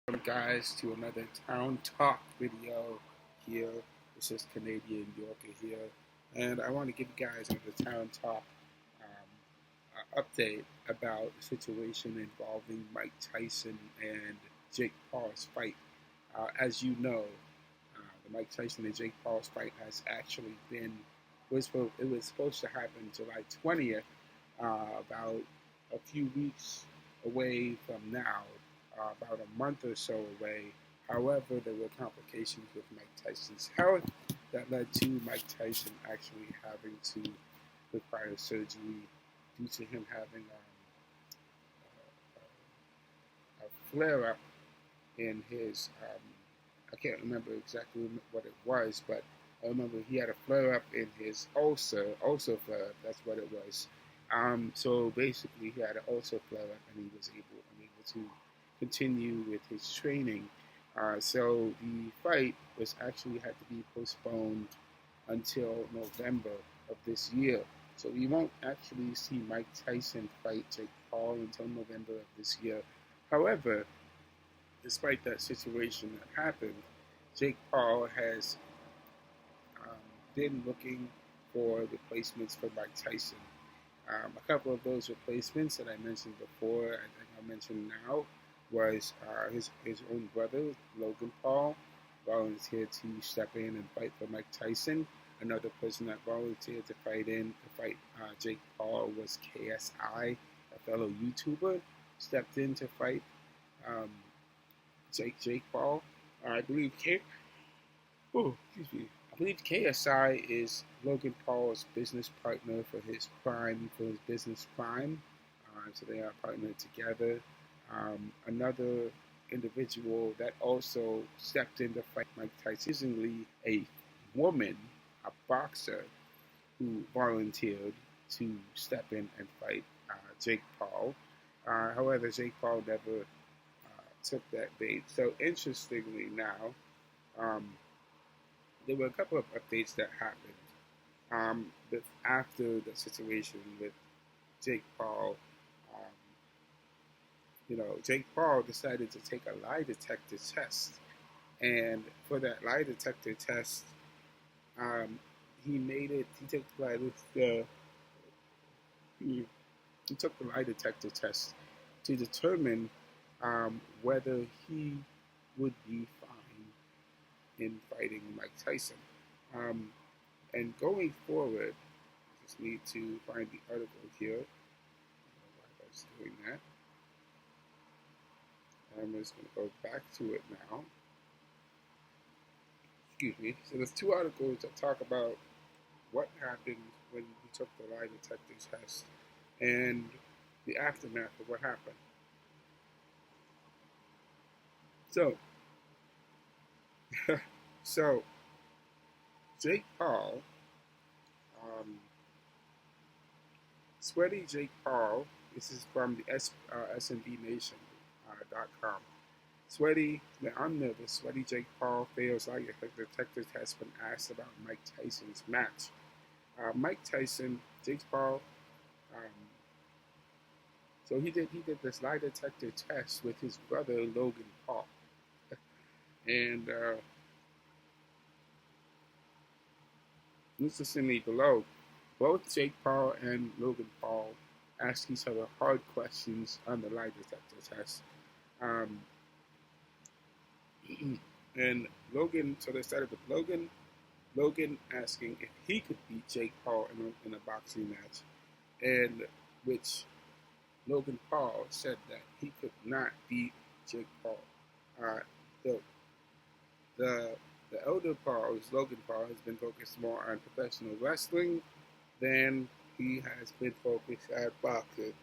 Welcome, guys, to another Town Talk video here. This is Canadian Yorker here, and I want to give you guys another Town Talk update about the situation involving Mike Tyson and Jake Paul's fight. As you know, the Mike Tyson and Jake Paul's fight has actually it was supposed to happen July 20th, about a few weeks away from now, about a month or so away. However, there were complications with Mike Tyson's health that led to Mike Tyson actually having to require surgery due to him having a flare up in his. I can't remember exactly what it was, but I remember he had a flare up in his ulcer flare up. That's what it was. So basically, he had an ulcer flare up, and he was unable to continue with his training. So the fight was actually had to be postponed until November of this year. So we won't actually see Mike Tyson fight Jake Paul until November of this year. However, despite that situation that happened, Jake Paul has been looking for replacements for Mike Tyson. A couple of those replacements that I mentioned before, I think I'll mention now, was his own brother, Logan Pau, volunteered to step in and fight for Mike Tyson. Another person that volunteered to fight Jake Paul was KSI, a fellow YouTuber, stepped in to fight Jake Paul. I believe KSI is Logan Paul's business partner for his business Prime. So they are partnered together. Another individual that also stepped in to fight Mike Tyson, surprisingly a woman, a boxer, who volunteered to step in and fight Jake Paul. However, Jake Paul never took that bait. So interestingly now, there were a couple of updates that happened after the situation with Jake Paul. Jake Paul decided to take a lie detector test, and for that lie detector test, he took the lie detector test to determine whether he would be fine in fighting Mike Tyson. And going forward, I just need to find the article here. I don't know why that's doing that. I'm just going to go back to it now. Excuse me. So there's two articles that talk about what happened when he took the lie detector test and the aftermath of what happened. So Jake Paul, Sweaty Jake Paul, this is from the SMBNation.com. I'm nervous. Sweaty Jake Paul fails lie detector test when asked about Mike Tyson's match. Mike Tyson, Jake Paul, so he did this lie detector test with his brother Logan Paul. And interestingly below, both Jake Paul and Logan Paul asked each other hard questions on the lie detector test. And Logan, so they started with Logan asking if he could beat Jake Paul in a boxing match, and which Logan Paul said that he could not beat Jake Paul. The elder Paul, Logan Paul, has been focused more on professional wrestling than he has been focused at boxing.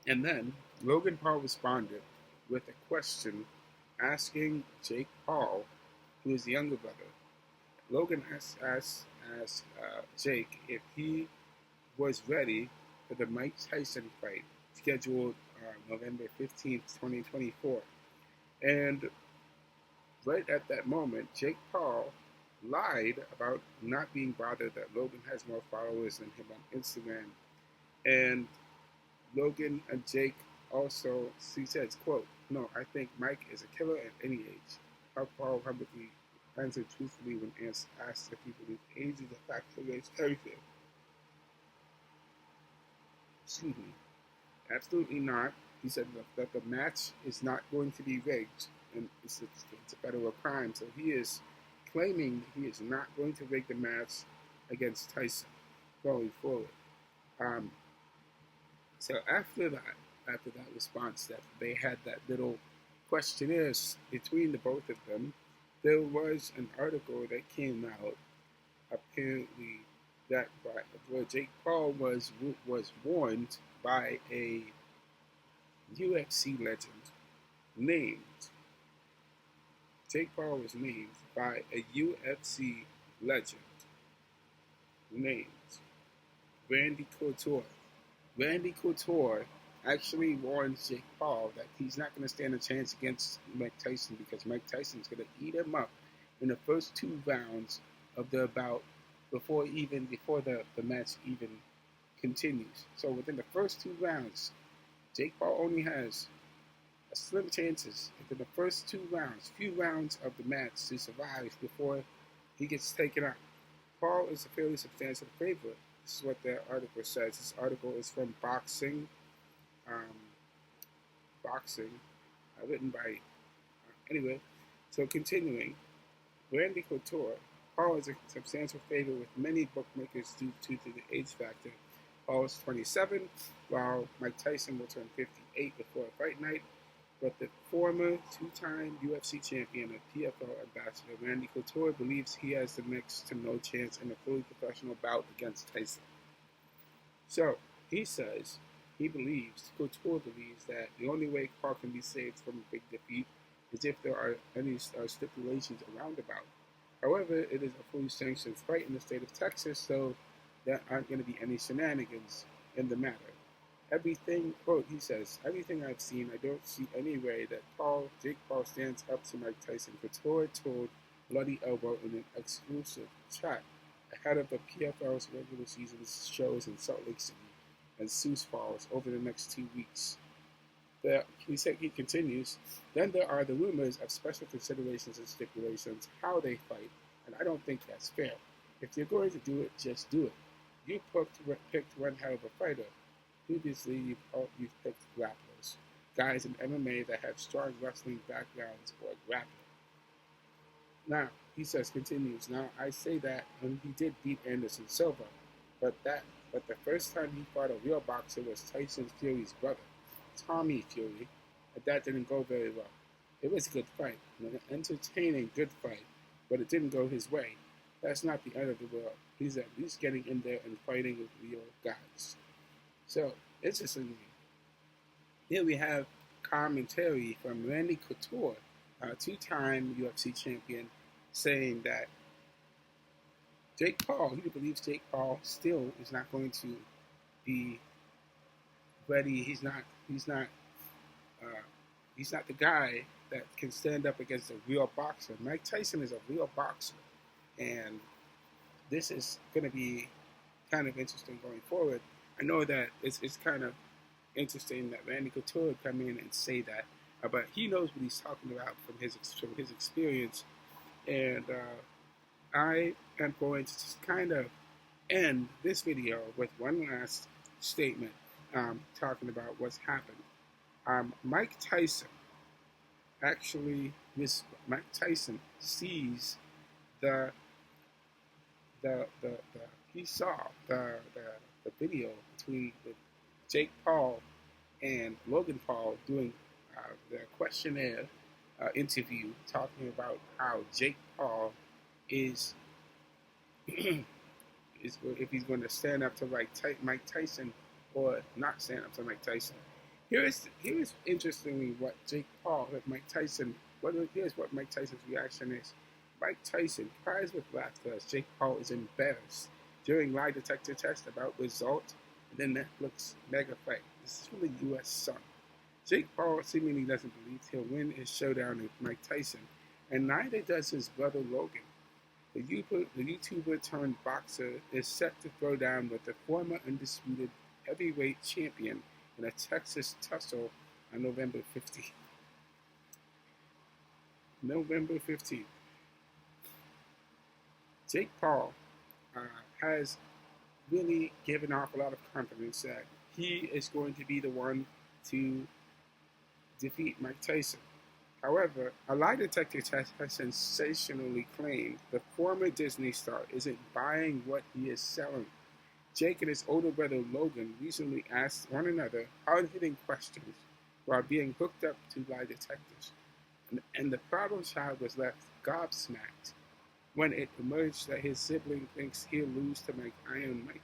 And then Logan Paul responded with a question asking Jake Paul, who is the younger brother. Logan asked Jake if he was ready for the Mike Tyson fight scheduled November 15th, 2024. And right at that moment, Jake Paul lied about not being bothered that Logan has more followers than him on Instagram. And Logan and Jake also, he says, quote, "No, I think Mike is a killer at any age." Paul publicly answered truthfully when asked if he believes age is a factor against everything. Excuse me. Absolutely not. He said that the match is not going to be rigged, and it's a federal crime. So he is claiming he is not going to rig the match against Tyson going forward. Um, so after that response, that they had that little questionnaires between the both of them, there was an article that came out apparently that where Jake Paul was warned by a UFC legend named Jake Paul was named by a UFC legend named Randy Couture. Randy Couture actually warns Jake Paul that he's not going to stand a chance against Mike Tyson because Mike Tyson's going to eat him up in the first 2 rounds of the bout before the match even continues. So within the first 2 rounds, Jake Paul only has a slim chances within the first 2 rounds, few rounds of the match to survive before he gets taken out. Paul is a fairly substantial favorite. This is what the article says. This article is from Boxing, written by, anyway. So continuing, Randy Couture, Paul is a substantial favorite with many bookmakers due to the age factor. Paul is 27, while Mike Tyson will turn 58 before a fight night. But the former 2-time UFC champion and PFL ambassador Randy Couture believes he has the next to no chance in a fully professional bout against Tyson. So he says Couture believes that the only way Paul can be saved from a big defeat is if there are any stipulations around the bout. However, it is a fully sanctioned fight in the state of Texas, so there aren't going to be any shenanigans in the matter. Quote, he says, everything I've seen, I don't see any way that Jake Paul stands up to Mike Tyson. Couture told Bloody Elbow in an exclusive chat ahead of the PFL's regular season shows in Salt Lake City and Sioux Falls over the next 2 weeks. He continues, then there are the rumors of special considerations and stipulations, how they fight, and I don't think that's fair. If you're going to do it, just do it. You picked one hell of a fighter. Previously, you've picked grapplers, guys in MMA that have strong wrestling backgrounds or grappling. Now, continues, now I say that when he did beat Anderson Silva, but the first time he fought a real boxer was Tyson Fury's brother, Tommy Fury, and that didn't go very well. It was a good fight, an entertaining good fight, but it didn't go his way. That's not the end of the world. He's at least getting in there and fighting with real guys. So, interestingly, here we have commentary from Randy Couture, a 2-time UFC champion, saying that he believes Jake Paul still is not going to be ready. He's not the guy that can stand up against a real boxer. Mike Tyson is a real boxer, and this is going to be kind of interesting going forward. I know that it's kind of interesting that Randy Couture would come in and say that, but he knows what he's talking about from his experience. And I am going to just kind of end this video with one last statement talking about what's happened. Mike Tyson sees he saw the video between Jake Paul and Logan Paul doing the questionnaire interview, talking about how Jake Paul is if he's going to stand up to Mike Tyson or not stand up to Mike Tyson. Here's interestingly what here's what Mike Tyson's reaction is. Mike Tyson cries with laughter as Jake Paul is embarrassed during lie detector test about result in the Netflix mega fight. This is from the U.S. Sun. Jake Paul seemingly doesn't believe he'll win his showdown with Mike Tyson, and neither does his brother Logan. The YouTuber turned boxer is set to throw down with the former undisputed heavyweight champion in a Texas tussle on November 15th. November 15th. Jake Paul has really given off a lot of confidence that he is going to be the one to defeat Mike Tyson. However, a lie detector test has sensationally claimed the former Disney star isn't buying what he is selling. Jake and his older brother Logan recently asked one another hard-hitting questions while being hooked up to lie detectors. And the problem child was left gobsmacked when it emerged that his sibling thinks he'll lose to Iron Mike,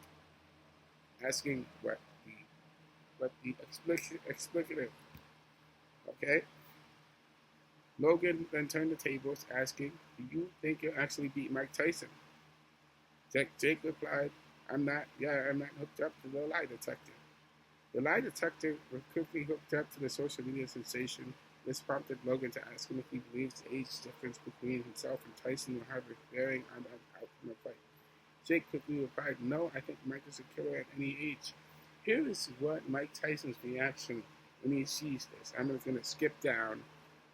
asking what the explicative. Okay? Logan then turned the tables, asking, "Do you think you'll actually beat Mike Tyson?" Jake replied, I'm not hooked up to the lie detector." The lie detector was quickly hooked up to the social media sensation. This prompted Logan to ask him if he believes the age difference between himself and Tyson will have a bearing on the outcome of the fight. Jake quickly replied, "No, I think Mike is a killer at any age." Here is what Mike Tyson's reaction when he sees this. I'm just going to skip down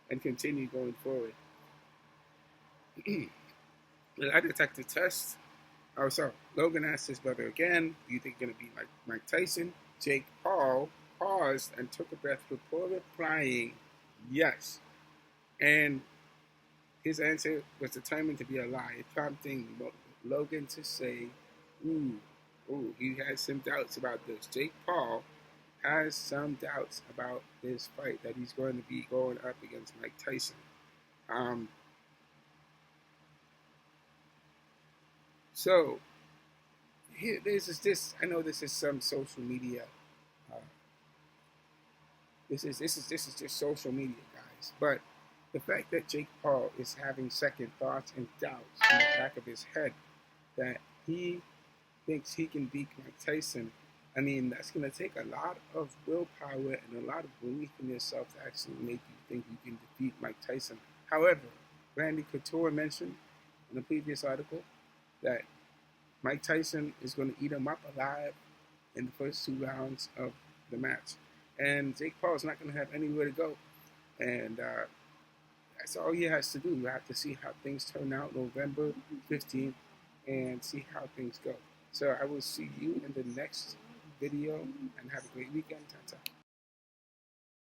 and continue going forward. The lie detector test. Oh, so Logan asked his brother again, "Do you think you're going to be like Mike Tyson?" Jake Paul paused and took a breath before replying, "Yes." And his answer was determined to be a lie, prompting Logan to say, ooh, he has some doubts about this. Jake Paul has some doubts about this fight that he's going to be going up against Mike Tyson. So here, this. I know this is some social media. This is just social media, guys. But the fact that Jake Paul is having second thoughts and doubts in the back of his head that he thinks he can beat Mike Tyson, I mean, that's going to take a lot of willpower and a lot of belief in yourself to actually make you think you can defeat Mike Tyson. However, Randy Couture mentioned in a previous article that Mike Tyson is going to eat him up alive in the first 2 rounds of the match. And Jake Paul is not going to have anywhere to go. And that's all he has to do. We have to see how things turn out November 15th and see how things go. So I will see you in the next video and have a great weekend. Ta-ta.